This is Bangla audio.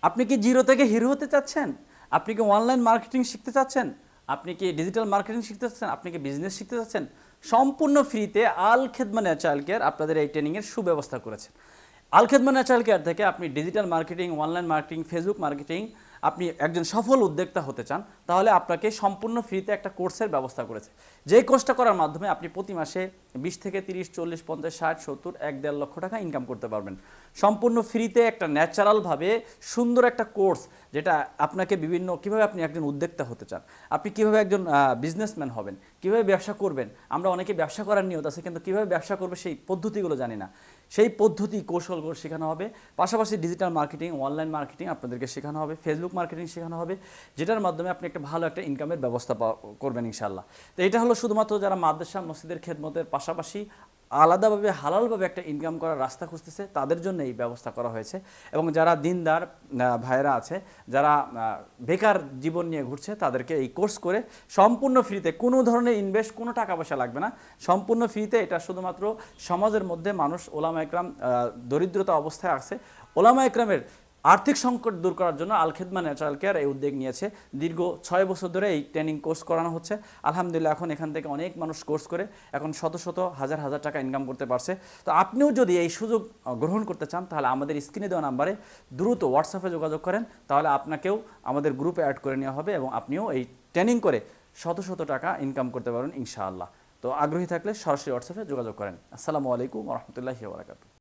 আপনি কি জিরো থেকে হিরো হতে চাচ্ছেন? আপনি কি অনলাইন মার্কেটিং শিখতে চাচ্ছেন? আপনি কি ডিজিটাল মার্কেটিং শিখতে চাচ্ছেন? আপনি কি বিজনেস শিখতে চাচ্ছেন? সম্পূর্ণ ফ্রিতে আল খেদমা ন্যাচারাল কেয়ার আপনাদের এই ট্রেনিংয়ের সুব্যবস্থা করেছে। আল খেদমা ন্যাচারাল কেয়ার থেকে আপনি digital marketing, online marketing, Facebook marketing, আপনি একজন সফল উদ্যোক্তা হতে চান, তাহলে আপনাকে সম্পূর্ণ ফ্রিতে একটা কোর্সের ব্যবস্থা করেছে। যেই কোর্সটা করার মাধ্যমে আপনি প্রতি মাসে 20 থেকে 30, 40, 50, 60, 70, 1-1.5 লক্ষ টাকা ইনকাম করতে পারবেন। সম্পূর্ণ ফ্রিতে একটা ন্যাচারালভাবে সুন্দর একটা কোর্স, যেটা আপনাকে বিভিন্ন কীভাবে আপনি একজন উদ্যোক্তা হতে চান, আপনি কীভাবে একজন বিজনেসম্যান হবেন, কীভাবে ব্যবসা করবেন। আমরা অনেকে ব্যবসা করার নিয়ত আছে, কিন্তু কীভাবে ব্যবসা করবে সেই পদ্ধতিগুলো জানি না। সেই পদ্ধতি কৌশলগুলো শেখানো হবে। পাশাপাশি ডিজিটাল মার্কেটিং, অনলাইন মার্কেটিং আপনাদেরকে শেখানো হবে, ফেসবুক মার্কেটিং শেখানো হবে, যেটার মাধ্যমে আপনি একটা ভালো একটা ইনকামের ব্যবস্থা করবেন ইনশাআল্লাহ। তো এটা হলো শুধুমাত্র যারা মাদ্রাসা মসজিদের খেদমতের পাশাপাশি আলাদাভাবে হালালভাবে একটা ইনকাম করার রাস্তা খুঁজতেছে, তাদের জন্য এই ব্যবস্থা করা হয়েছে। এবং যারা দিনদার ভাইয়েরা আছে, যারা বেকার জীবন নিয়ে ঘুরছে, তাদেরকে এই কোর্স করে সম্পূর্ণ ফ্রিতে, কোনো ধরনের ইনভেস্ট, কোনো টাকা পয়সা লাগবে না, সম্পূর্ণ ফ্রিতে। এটা শুধুমাত্র সমাজের মধ্যে মানুষ, ওলামা একরাম দরিদ্রতা অবস্থায় আছে, ওলামা একরামের আর্থিক সংকট দূর করার জন্য আল খেদমা ন্যাচারাল কেয়ার এই উদ্যোগ নিয়েছে। দীর্ঘ 6 বছর ধরে এই ট্রেনিং কোর্স করানো হচ্ছে। আলহামদুলিল্লাহ এখন এখান থেকে অনেক মানুষ কোর্স করে এখন শত শত হাজার হাজার টাকা ইনকাম করতে পারছে। তো আপনিও যদি এই সুযোগ গ্রহণ করতে চান, তাহলে আমাদের স্ক্রিনে দেওয়া নাম্বারে দ্রুত হোয়াটসঅ্যাপে যোগাযোগ করেন, তাহলে আপনাকেও আমাদের গ্রুপে অ্যাড করে নেওয়া হবে এবং আপনিও এই ট্রেনিং করে শত শত টাকা ইনকাম করতে পারবেন ইনশাআল্লাহ। তো আগ্রহী থাকলে সরাসরি হোয়াটসঅ্যাপে যোগাযোগ করেন। আসসালামু আলাইকুম ওয়া রাহমাতুল্লাহি ওয়া বারাকাতুহু।